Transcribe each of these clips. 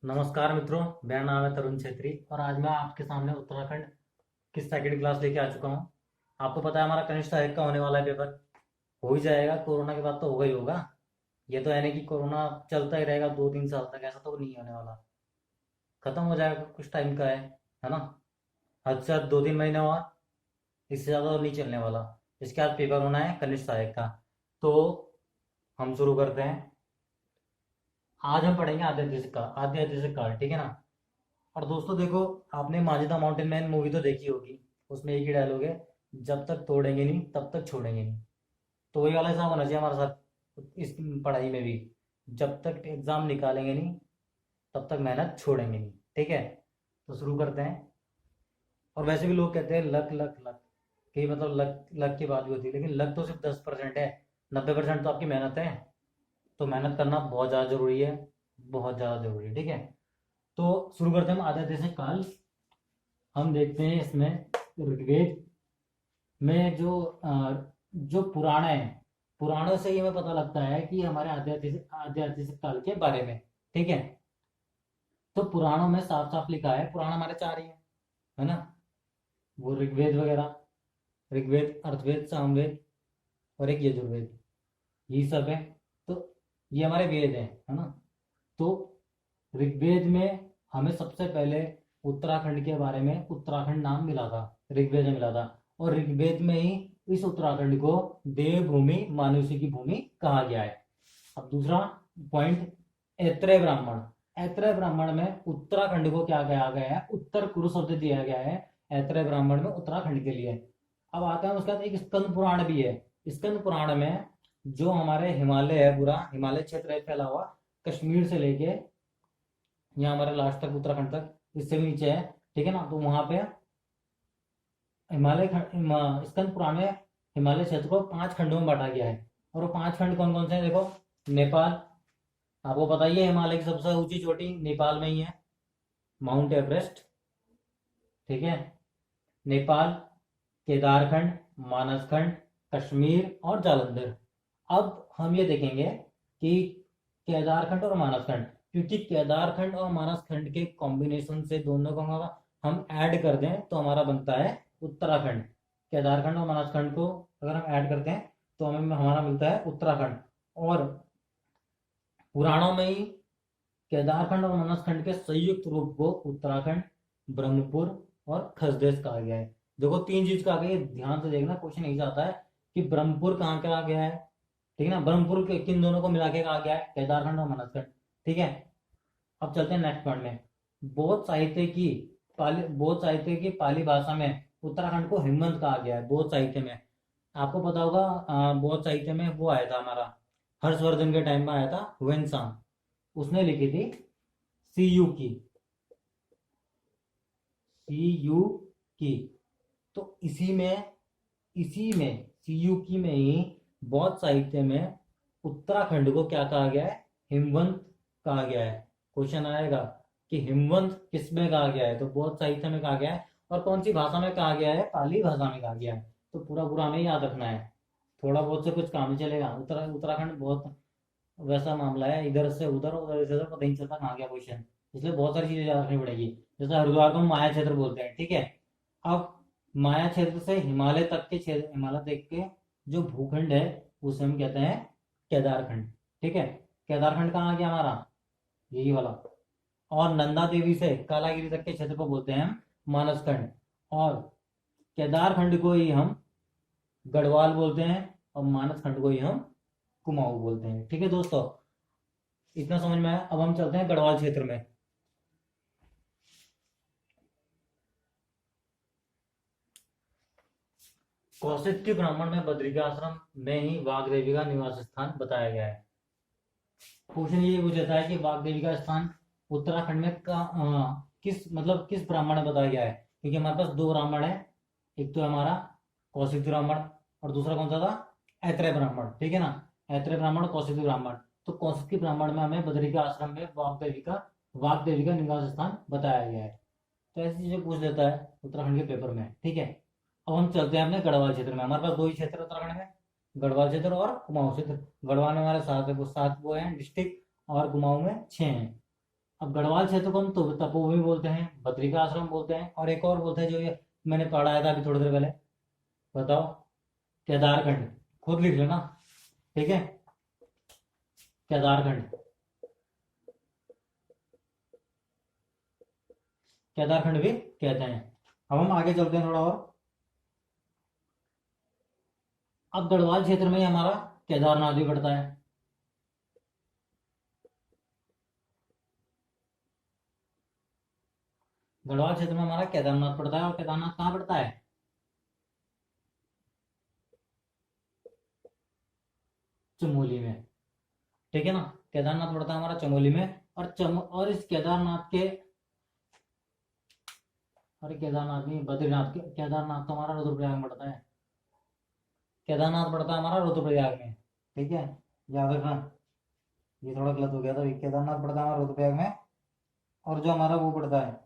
नमस्कार मित्रों। मेरा नाम है तरुण छेत्री और आज मैं आपके सामने उत्तराखंड की सेकंड क्लास लेके आ चुका हूँ। आपको पता है हमारा कनिष्ठ एक का होने वाला है पेपर। हो ही जाएगा, कोरोना के बाद तो होगा ही होगा। ये तो है नहीं कि कोरोना चलता ही रहेगा 2-3 साल तक, ऐसा तो नहीं होने वाला। खत्म हो जाएगा, कुछ टाइम का है ना। हद से हद 2-3 महीने हुआ, इससे ज़्यादा तो नहीं चलने वाला। इसके बाद पेपर होना है कनिष्ठ सहायक का। तो हम शुरू करते हैं। आज हम पढ़ेंगे आद्य ऐतिहासिक काल, ठीक है ना। और दोस्तों देखो, आपने माजिदा माउंटेन मैन मूवी तो देखी होगी। उसमें एक ही डायलॉग है, जब तक तोड़ेंगे नहीं तब तक छोड़ेंगे नहीं। तो वही वाला हिसाब होना चाहिए हमारे साथ इस पढ़ाई में भी। जब तक एग्जाम निकालेंगे नहीं तब तक मेहनत छोड़ेंगे नहीं, ठीक है। तो शुरू करते हैं। और वैसे भी लोग कहते हैं लक लक लक, कि मतलब लक लक की बात भी होती है, लेकिन लक तो सिर्फ 10% है। 90% तो आपकी मेहनत है। तो मेहनत करना बहुत ज़्यादा जरूरी है, बहुत ज़्यादा जरूरी है, ठीक है। तो शुरू करते हैं हम आधा जैसे काल। हम देखते हैं इसमें ऋग्वेद में जो पुराण है, पुराणों से ये हमें पता लगता है कि हमारे आध्यात्मिक काल के बारे में, ठीक है। तो पुराणों में साफ साफ लिखा है, पुराण हमारे चार ही है ना। वो ऋग्वेद वगैरह, ऋग्वेद, अर्थवेद, सामवेद और एक यजुर्वेद, यही सब है। तो ये हमारे वेद हैं, है ना। तो ऋग्वेद में हमें सबसे पहले उत्तराखंड के बारे में उत्तराखंड नाम मिला था, ऋग्वेद में मिला था। और ऋग्वेद में ही इस उत्तराखंड को देवभूमि मानुषी की भूमि कहा गया है। अब दूसरा पॉइंट, ऐत्रेय ब्राह्मण। ऐत्रेय ब्राह्मण में उत्तराखंड को क्या कहा गया है, उत्तर कुरु शब्द दिया गया है ऐत्रेय ब्राह्मण में उत्तराखंड के लिए। अब आता है उसके बाद एक स्कंद पुराण भी है। स्कंद पुराण में जो हमारे हिमालय है, पूरा हिमालय क्षेत्र है फैला हुआ, कश्मीर से लेके यहाँ हमारे लास्ट तक उत्तराखंड तक, इससे भी नीचे है, ठीक है ना। तो वहां पे स्कंद पुराण में हिमालय क्षेत्र को 5 खंडों में बांटा गया है। और वो 5 खंड कौन कौन से हैं देखो। नेपाल, आपको पता ही है हिमालय की सबसे ऊंची चोटी नेपाल में ही है, माउंट एवरेस्ट, ठीक है। नेपाल, केदारखंड, मानसखंड, कश्मीर और जालंधर। अब हम ये देखेंगे कि केदारखंड और मानसखंड, क्योंकि केदारखंड और मानसखंड के कॉम्बिनेशन से दोनों को हम ऐड कर दें तो हमारा बनता है उत्तराखंड। केदारखंड और मानसखंड को अगर हम ऐड करते हैं तो हमें हमारा मिलता है उत्तराखंड। और पुराणों में ही केदारखंड और मानसखंड के संयुक्त रूप को उत्तराखंड, ब्रह्मपुर और खसदेश कहा गया है। देखो तीन चीज कहा गया है, ध्यान से देखना, क्वेश्चन यही आता है कि ब्रह्मपुर कहाँ कहा गया है, ठीक है ना। ब्रह्मपुर के किन दोनों को मिला के कहा गया है, केदारखंड और मानसखंड, ठीक है। अब चलते हैं नेक्स्ट पॉइंट में। बौद्ध साहित्य की पाली भाषा में उत्तराखंड को हिमवंत कहा गया है, बौद्ध साहित्य में। आपको पता होगा बौद्ध साहित्य में वो आया था हमारा, हर्षवर्धन के टाइम में आया था हुएनसांग, उसने लिखी थी सी यू की, सी यू की। तो इसी में सी यू की में ही बौद्ध साहित्य में उत्तराखंड को क्या कहा गया है, हिमवंत कहा गया है। क्वेश्चन आएगा कि हिमवंत किसमें कहा गया है, तो बौद्ध साहित्य में कहा गया है। और कौन सी भाषा में कहा गया है, पाली भाषा में कहा गया है। तो पूरा पूरा हमें याद रखना है, थोड़ा बहुत से कुछ काम नहीं चलेगा। उत्तराखंड बहुत वैसा मामला है, इधर से उधर उधर से इधर पता नहीं चलता कहाँ गया क्वेश्चन। इसलिए बहुत सारी चीजें याद रखनी पड़ेगी। जैसे हरिद्वार को हम माया क्षेत्र बोलते हैं, ठीक है। अब माया क्षेत्र से हिमालय तक के क्षेत्र, हिमालय तक के जो भूखंड है उसे हम कहते हैं केदारखंड, ठीक है। केदारखंड कहाँ आ गया हमारा, यही वाला। और नंदा देवी से कालागिरी तक के क्षेत्र को बोलते हैं हम मानसखंड। और केदारखंड को ही हम गढ़वाल बोलते हैं और मानसखंड को ही हम कुमाऊं बोलते हैं, ठीक है दोस्तों। इतना समझ में आया। अब हम चलते हैं गढ़वाल क्षेत्र में। कौशिक ब्राह्मण में बद्रिकाश्रम में ही वाघ देवी का निवास स्थान बताया गया है। क्वेश्चन ये पूछ लेता है कि वाघ देवी का स्थान उत्तराखंड में किस ब्राह्मण में बताया गया है। क्योंकि हमारे पास दो ब्राह्मण है, एक तो हमारा कौशिक ब्राह्मण और दूसरा कौन सा था, ऐत्रेय ब्राह्मण, ठीक है ना। ऐत्रेय ब्राह्मण, कौशिक ब्राह्मण। तो कौशिक ब्राह्मण में हमें बद्रिका आश्रम में वाघ देवी का निवास स्थान बताया गया है। तो ऐसी चीजें पूछ लेता है उत्तराखंड के पेपर में, ठीक है। अब हम चलते हैं अपने गढ़वाल क्षेत्र में। हमारे पास दो ही क्षेत्र है उत्तराखंड में, गढ़वाल क्षेत्र और कुमाऊं क्षेत्र। गढ़वाल में हमारे सात है, वो सात वो हैं डिस्ट्रिक्ट, और कुमाऊं में 6 हैं। अब गढ़वाल क्षेत्र को हम तो तपोभूमि बोलते हैं, बद्री का आश्रम बोलते हैं, और एक और बोलते हैं जो ये मैंने पढ़ाया था अभी थोड़ी देर पहले। बताओ। केदारखंड। खुद लिख लेना। ठीक है। केदारखंड। केदारखंड भी कहते हैं। अब हम आगे चलते हैं थोड़ा और। अब गढ़वाल क्षेत्र में ही हमारा केदारनाथ भी पड़ता है। गढ़वाल क्षेत्र में हमारा केदारनाथ पड़ता है, और केदारनाथ कहाँ पड़ता है? चमोली में। ठीक है ना। केदारनाथ पड़ता है हमारा चमोली में, और इस केदारनाथ के, अरे केदारनाथ नहीं, बद्रीनाथ के, केदारनाथ तो हमारा रुद्रप्रयाग में पड़ता है। केदारनाथ पड़ता है हमारा रुद्रप्रयाग में। ठीक है। याद रखना। ये थोड़ा गलत हो गया था। केदारनाथ पड़ता है हमारा रुद्रप्रयाग में, और जो हमारा वो पड़ता है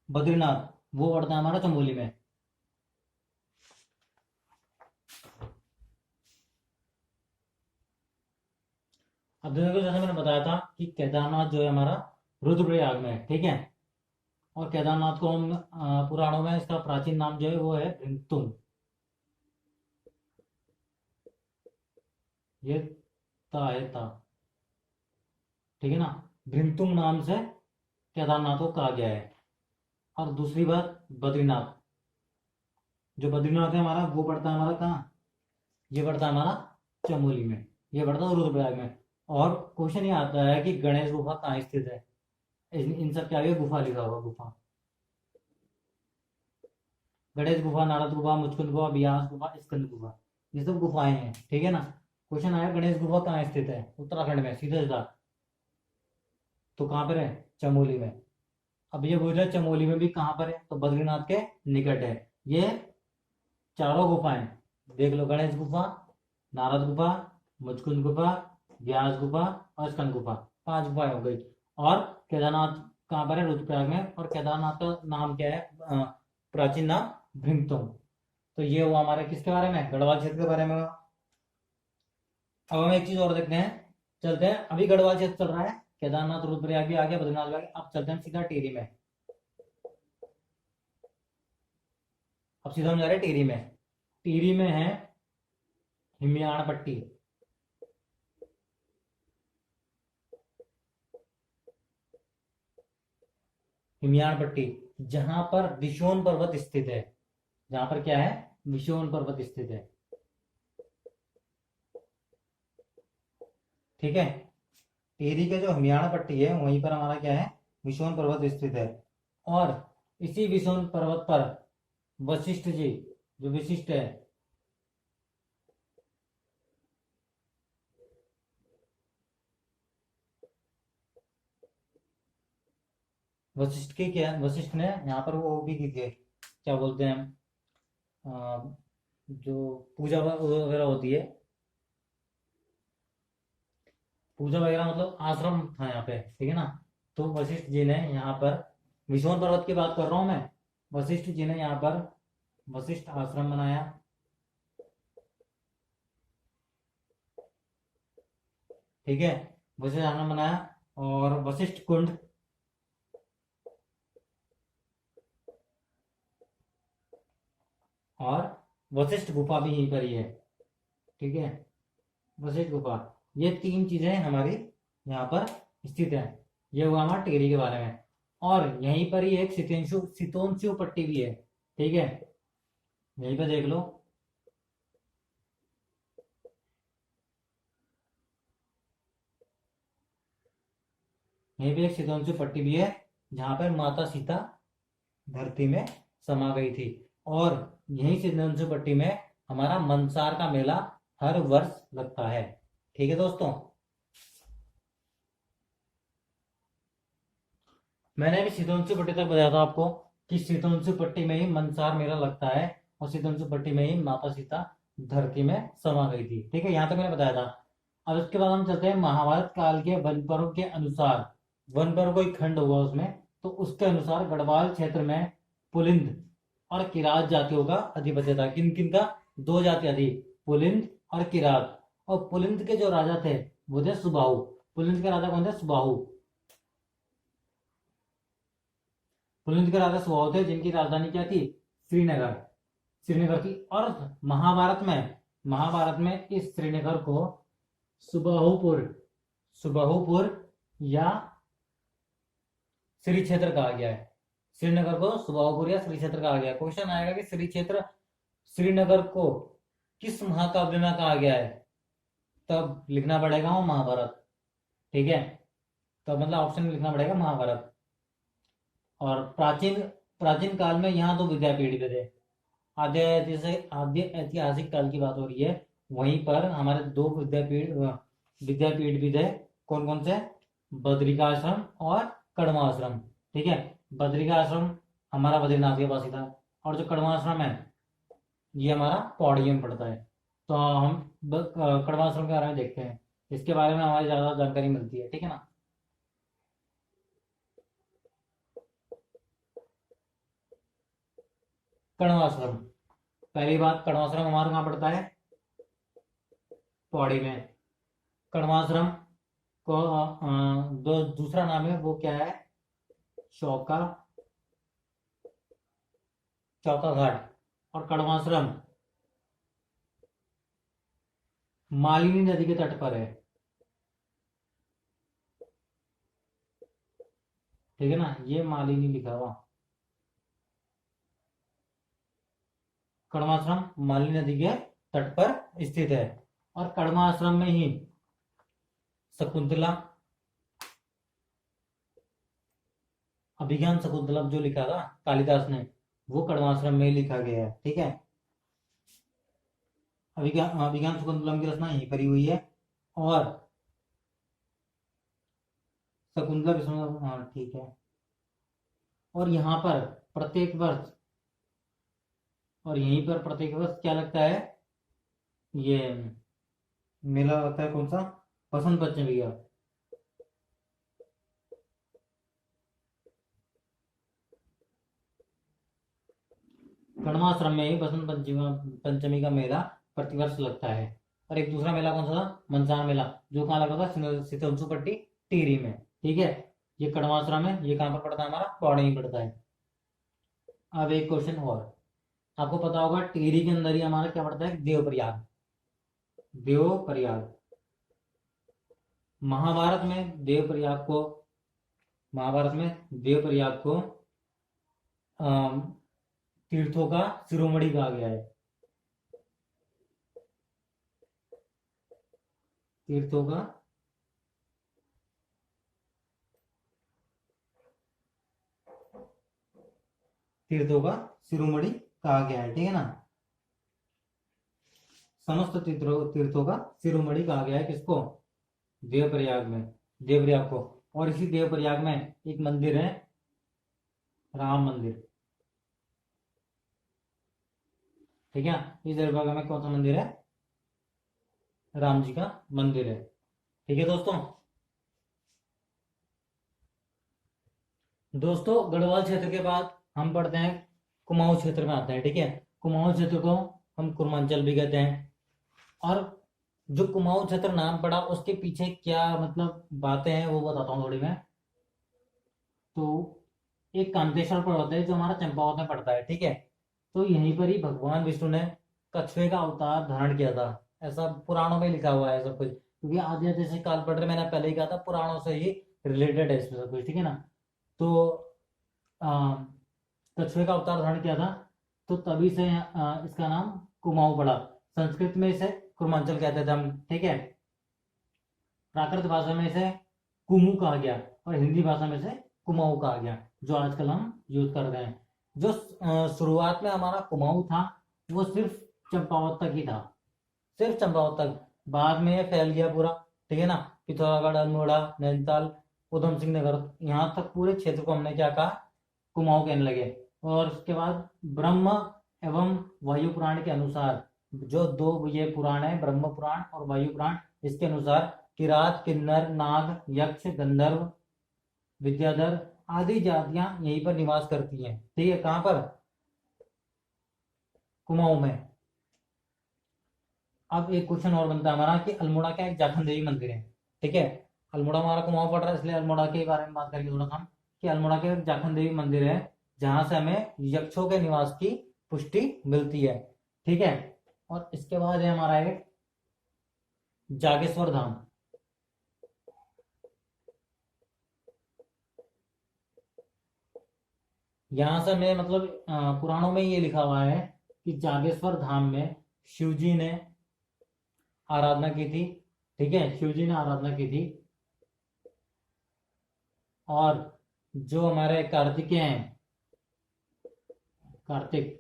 बद्रीनाथ, वो पड़ता है हमारा चमोली में। अब देखो, जैसे मैंने बताया था कि केदारनाथ जो है हमारा रुद्रप्रयाग में है। ठीक है। और केदारनाथ को हम पुराणों में इसका प्राचीन नाम जो है वो है भृंगतुंग। ये ता है ता। ठीक है ना। भृंगतुंग नाम से केदारनाथ को कहा गया है। और दूसरी बात, बद्रीनाथ, जो बद्रीनाथ है हमारा, वो पड़ता है हमारा कहाँ? ये पड़ता है हमारा चमोली में। ये पड़ता है रुद्रप्रयाग में। और क्वेश्चन ये आता है कि गणेश गुफा कहाँ स्थित है? इन सब के आगे गुफा लिखा हुआ, गुफा। गणेश गुफा, नारद गुफा, मुचकुंद गुफा, व्यास गुफा, स्कंद गुफा, ये सब गुफाएं हैं। ठीक है ना। क्वेश्चन आया गणेश गुफा कहाँ स्थित है? उत्तराखंड में, सीधा सीधा। तो कहाँ पर है? चमोली में। अब ये बोल रहे हैं चमोली में भी कहाँ पर है? तो बद्रीनाथ के निकट है। ये चारों गुफाएं देख लो, गणेश गुफा, नारद गुफा, मुचकुंद गुफा, व्यास गुफा और स्कंद गुफा। 5 गुफाएं हो गई। और केदारनाथ कहाँ पर है? रुद्रप्रयाग में। और केदारनाथ का नाम क्या है? प्राचीन नाम भृंगतुंग। तो ये हुआ हमारे किसके बारे में? गढ़वाल क्षेत्र के बारे में हुआ। अब हम एक चीज और देखते हैं। चलते हैं, अभी गढ़वाल क्षेत्र चल रहा है, केदारनाथ रुद्रप्रयाग भी आ गया, बद्रीनाथ भी आ गया। अब चलते हैं सीधा टिहरी में। अब सीधा हम जा रहे हैं टिहरी में। टिहरी में है हिमियाण पट्टी। हिमियाण पट्टी, जहां पर विशोन पर्वत स्थित है। जहां पर क्या है? विशोन पर्वत स्थित है। ठीक है। टिहरी के जो हिमियाणा पट्टी है, वहीं पर हमारा क्या है? विशोन पर्वत स्थित है। और इसी विशोन पर्वत पर वशिष्ठ जी, जो विशिष्ट है, वशिष्ठ की क्या, वशिष्ठ ने यहाँ पर वो भी की थी, क्या बोलते हैं, जो पूजा वगैरह होती है, पूजा वगैरह मतलब आश्रम था यहाँ पे। ठीक है ना। तो वशिष्ठ जी ने यहाँ पर, विशोन पर्वत की बात कर रहा हूं मैं, वशिष्ठ जी ने यहाँ पर वशिष्ठ आश्रम बनाया। ठीक है। वशिष्ठ आश्रम बनाया, और वशिष्ठ कुंड, और वशिष्ठ गुफा भी यहीं पर ही है। ठीक है। वशिष्ठ गुफा, ये 3 चीजें हमारी यहाँ पर स्थित है। ये हुआ हमारा टिहरी के बारे में। और यहीं पर ही एक सितोंशु पट्टी भी है। ठीक है। यहीं पर देख लो। यहीं पे एक सितोंशु पट्टी भी है, जहां पर माता सीता धरती में समा गई थी। और यही सितोंशु पट्टी में हमारा मनसार का मेला हर वर्ष लगता है। ठीक है दोस्तों। मैंने अभी सितोंशु पट्टी तक बताया था आपको कि सितोंशु पट्टी में ही मनसार मेला लगता है, और सितोंशु पट्टी में ही माता सीता धरती में समा गई थी। ठीक है, यहां तक मैंने बताया था। अब इसके बाद हम चलते हैं महाभारत काल के वन पर्व के अनुसार। वन पर्व कोई खंड हुआ उसमें, तो उसके अनुसार गढ़वाल क्षेत्र में पुलिंद और किरात जातियों का अधिपत्य था। किन किन का? 2 जातियां थी, पुलिंद और किरात। और पुलिंद के जो राजा थे वो थे सुबाहु। पुलिंद के राजा कौन थे? सुबाहु। पुलिंद के राजा सुबाहु थे, जिनकी राजधानी क्या थी? श्रीनगर। श्रीनगर थी। और महाभारत में इस श्रीनगर को सुबाहुपुर सुबाहुपुर या श्री क्षेत्र कहा गया है। श्रीनगर को सुबाहुपुर या श्री क्षेत्र कहा गया है। क्वेश्चन आएगा कि श्री क्षेत्र श्रीनगर को किस महाकाव्य में कहा गया है? तब लिखना पड़ेगा वो महाभारत। ठीक है, तो मतलब ऑप्शन में लिखना पड़ेगा महाभारत। और प्राचीन प्राचीन काल में यहाँ दो विद्यापीठ भी थे। आद्य ऐतिहासिक काल की बात हो रही है, वहीं पर हमारे दो विद्यापीठ भी थे। कौन कौन से? बद्रिकाश्रम और कड़वाश्रम। ठीक है, बद्रिकाश्रम हमारा बद्रीनाथ के पास ही था, और जो कड़वाश्रम है ये हमारा पौड़ी में पड़ता है। तो हम कड़वाश्रम के बारे में देखते हैं, इसके बारे में हमारी ज्यादा जानकारी मिलती है। ठीक है ना। कड़वाश्रम, पहली बात, कड़वाश्रम हमारा कहाँ पड़ता है? पौड़ी में। कड़वाश्रम को दूसरा नाम है वो क्या है? चौका घाट। और कड़वाश्रम मालिनी नदी के तट पर है। ठीक है ना, ये मालिनी लिखा हुआ। कड़वाश्रम मालिनी नदी के तट पर स्थित है। और कड़वाश्रम में ही शकुंतला, अभिज्ञान शकुंतलम जो लिखा था कालिदास ने, वो कड़वाश्रम में ही लिखा गया है। ठीक है, अभिज्ञान शकुंतलम की रचना यही करी हुई है। और शकुंतला विष्णु, हाँ ठीक है। और यहाँ पर प्रत्येक वर्ष और यहीं पर प्रत्येक वर्ष क्या लगता है? ये मेला लगता है। कौन सा? बसंत पंचमी का। कड़वाश्रम में ही बसंत पंचमी का मेला प्रतिवर्ष लगता है। और एक दूसरा मेला कौन सा था? मनसार मेला, जो कहाँ लगा था? सितंसु पट्टी टिहरी में। ठीक है, ये कड़वाश्रम है, ये कहाँ पर पड़ता है? हमारा पौड़ी में पड़ता है। अब एक क्वेश्चन और, आपको पता होगा टिहरी के अंदर ही हमारा क्या पड़ता है? देवप्रयाग। देवप्रयाग महाभारत में देवप्रयाग को तीर्थों का शिरोमणि कहा गया है। तीर्थों का शिरोमणि कहा गया है। ठीक है ना, समस्त तीर्थों का शिरोमणि कहा गया है। किसको? देवप्रयाग को। और इसी देवप्रयाग में एक मंदिर है, राम मंदिर। ठीक है, इस देवप्रयाग में कौन सा मंदिर है? राम जी का मंदिर है। ठीक है दोस्तों गढ़वाल क्षेत्र के बाद हम पढ़ते हैं कुमाऊं क्षेत्र में आते हैं। ठीक है, कुमाऊं क्षेत्र को हम कुर्मांचल भी कहते हैं। और जो कुमाऊं क्षेत्र नाम पड़ा उसके पीछे क्या मतलब बातें हैं वो बताता हूँ थोड़ी मैं। तो एक कांतेश्वर पर्वत है जो हमारा चंपावत में पड़ता है। ठीक है, तो यहीं पर ही भगवान विष्णु ने कछुए का अवतार धारण किया था, ऐसा पुराणों में लिखा हुआ है सब कुछ। क्योंकि आद्य जैसे काल पढ़ रहे, मैंने पहले ही कहा था पुराणों से ही रिलेटेड है इसमें सब कुछ। ठीक है ना, तो कछुए का अवतार धारण किया था, तो तभी से इसका नाम कुमाऊं पड़ा। संस्कृत में इसे कुर्मांचल कहते थे हम। ठीक है, प्राकृत भाषा में इसे कुमू कहा गया और हिंदी भाषा में इसे कुमाऊं कहा गया, जो आजकल हम यूज कर रहे हैं। जो शुरुआत में हमारा कुमाऊं था वो सिर्फ चंपावत तक ही था, सिर्फ चंपावत तक। बाद में ये फैल गया पूरा। ठीक है ना, पिथौरागढ़, अल्मोड़ा, नैनीताल, उधम सिंह नगर, यहाँ तक पूरे क्षेत्र को हमने क्या कहा? कुमाऊं कहने लगे। और उसके बाद ब्रह्म एवं वायु पुराण के अनुसार, जो दो ये पुराण है, ब्रह्म पुराण और वायु पुराण, इसके अनुसार किरात, किन्नर, नाग, यक्ष, गंधर्व, विद्याधर आदि जातियां यहीं पर निवास करती हैं। ठीक है, कहां पर? कुमाऊं में। अब एक क्वेश्चन और बनता है हमारा कि अल्मोड़ा का एक जाखन देवी मंदिर है। ठीक है, अल्मोड़ा हमारा कुमाऊं पड़ रहा है, इसलिए अल्मोड़ा के बारे में बात करेंगे थोड़ा सा। कि अल्मोड़ा के एक जाखन देवी मंदिर है जहां से हमें यक्षों के निवास की पुष्टि मिलती है। ठीक है। और इसके बाद है हमारा एक जागेश्वर धाम। यहां से हमें मतलब पुराणों में ये लिखा हुआ है कि जागेश्वर धाम में शिव जी ने आराधना की थी। ठीक है, शिव जी ने आराधना की थी। और जो हमारे कार्तिकेय हैं, कार्तिक,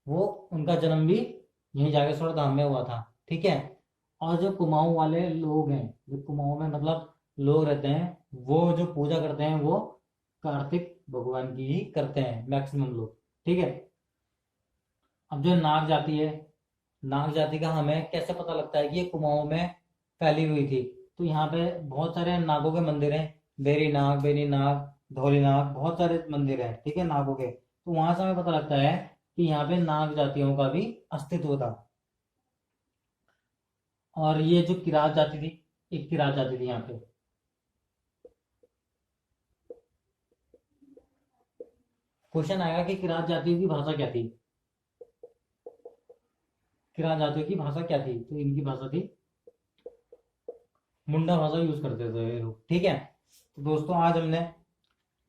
वो उनका जन्म भी यहीं जागेश्वर धाम में हुआ था। ठीक है। और जो कुमाऊं वाले लोग हैं, जो कुमाऊं में मतलब लोग रहते हैं, वो जो पूजा करते हैं वो कार्तिक भगवान की ही करते हैं मैक्सिमम लोग। ठीक है। अब जो नाग जाति है, नाग जाति का हमें कैसे पता लगता है कि ये कुमाऊं में फैली हुई थी? तो यहाँ पे बहुत सारे नागों के मंदिर हैं। बेरी नाग, बेनी नाग, धौली नाग, बहुत सारे मंदिर हैं। ठीक है, नागों के। तो वहां से हमें पता लगता है कि यहाँ पे नाग जातियों का भी अस्तित्व था। और ये जो किरात जाति थी, एक किरात जाति थी यहाँ पे। क्वेश्चन आएगा कि किरात जातियों की भाषा क्या थी? किरात जातियों की भाषा क्या थी? तो इनकी भाषा थी मुंडा भाषा यूज करते थे ये लोग। ठीक है। तो दोस्तों आज हमने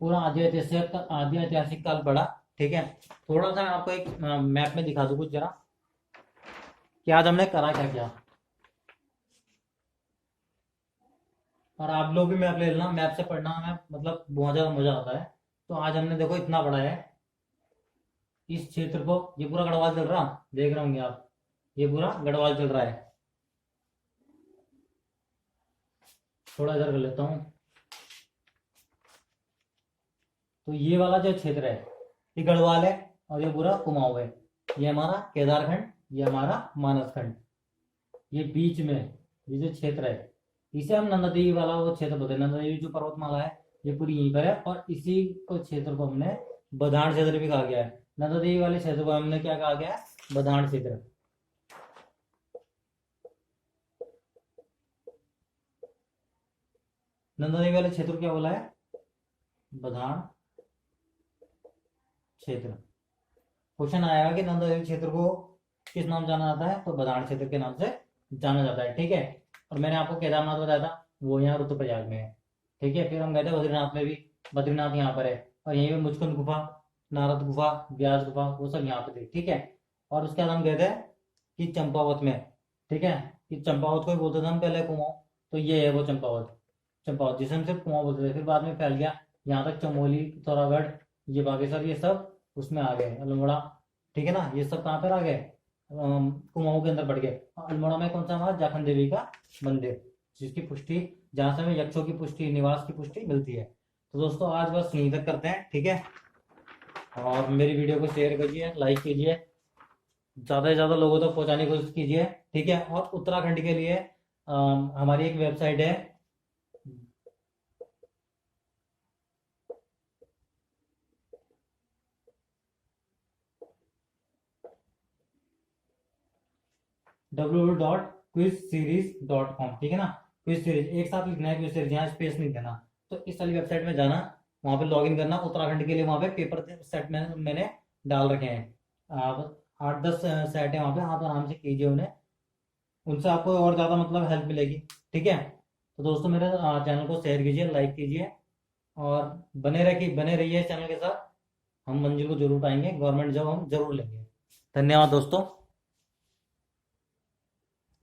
पूरा आद्य ऐतिहासिक काल पढ़ा। ठीक है। थोड़ा सा मैं आपको एक मैप में दिखा दूं कुछ जरा कि आज हमने करा क्या क्या। और आप लोग भी मैप ले लेना, मैप से पढ़ना हमें मतलब बहुत ज्यादा मजा आता है। तो आज हमने देखो इतना पढ़ा है। इस क्षेत्र को, ये पूरा गढ़वाल चल रहा, देख रहे होंगे आप, ये पूरा गढ़वाल चल रहा है। थोड़ा इधर कर लेता हूँ। तो ये वाला जो क्षेत्र है ये गढ़वाल है, और ये पूरा कुमाऊं है। ये हमारा केदारखंड, ये हमारा मानसखंड। ये बीच में ये जो क्षेत्र है इसे हम नंदा देवी वाला वो क्षेत्र बोलते हैं। नंदा देवी जो पर्वतमाला है ये पूरी यहीं पर है, और इसी को क्षेत्र को हमने बधान क्षेत्र भी कहा गया है। नंदा देवी वाले क्षेत्र को हमने क्या कहा गया है? बधान क्षेत्र। नंदा देवी वाले क्षेत्र को क्या बोला है? बधान क्षेत्र। क्वेश्चन आएगा कि नंदा देवी क्षेत्र को किस नाम जाना जाता है? तो बधान क्षेत्र के नाम से जाना जाता है। ठीक है। और मैंने आपको केदारनाथ बताया था, वो यहाँ रुद्रप्रयाग में है। ठीक है। फिर हम गए थे बद्रीनाथ में भी, बद्रीनाथ यहाँ पर है। और यहीं पे मुचकुंद गुफा, नारद गुफा, व्यास गुफा, वो सब यहाँ पे थे। ठीक है। और उसके बाद हम गए थे कि चंपावत में। ठीक है। कि चंपावत को ही बोलते थे हम पहले कुमाऊं। तो ये है वो चंपावत। चंपावत जिसे हम सिर्फ कुआं बोलते थे, फिर बाद में फैल गया यहाँ तक, चमोली, पिथौरागढ़, ये बागेश्वर, ये सब उसमें आ गए, अल्मोड़ा। ठीक है ना, ये सब कहाँ पर आ गए? कुमाऊं के अंदर बढ़ गए। अल्मोड़ा में कौन सा हमारा जाखन देवी का मंदिर, जिसकी पुष्टि, जहां से हमें यक्षों की पुष्टि, निवास की पुष्टि मिलती है। तो दोस्तों आज बस यहीं तक करते हैं। ठीक है। और मेरी वीडियो को शेयर कीजिए, लाइक कीजिए, ज़्यादा से ज़्यादा लोगों तक पहुंचाने की कोशिश कीजिए। ठीक है। और उत्तराखंड के लिए हमारी एक वेबसाइट है, www.quizseries.com। ठीक है ना, क्विज सीरीज एक साथ लिखना है, क्विज सीरीज, यहाँ स्पेस नहीं देना। तो इस वाली वेबसाइट में जाना, वहाँ पे लॉगिन करना। उत्तराखंड के लिए वहाँ पे पेपर सेट में मैंने डाल रखे हैं। आप 8-10 सेट है वहाँ पे, आप आराम से कीजिए उन्हें, उनसे आपको और ज़्यादा मतलब हेल्प मिलेगी। ठीक है। तो दोस्तों मेरे चैनल को शेयर कीजिए, लाइक कीजिए, और बने रहिए चैनल के साथ। हम मंजिल को जरूर पाएंगे, गवर्नमेंट जॉब हम जरूर लेंगे। धन्यवाद दोस्तों।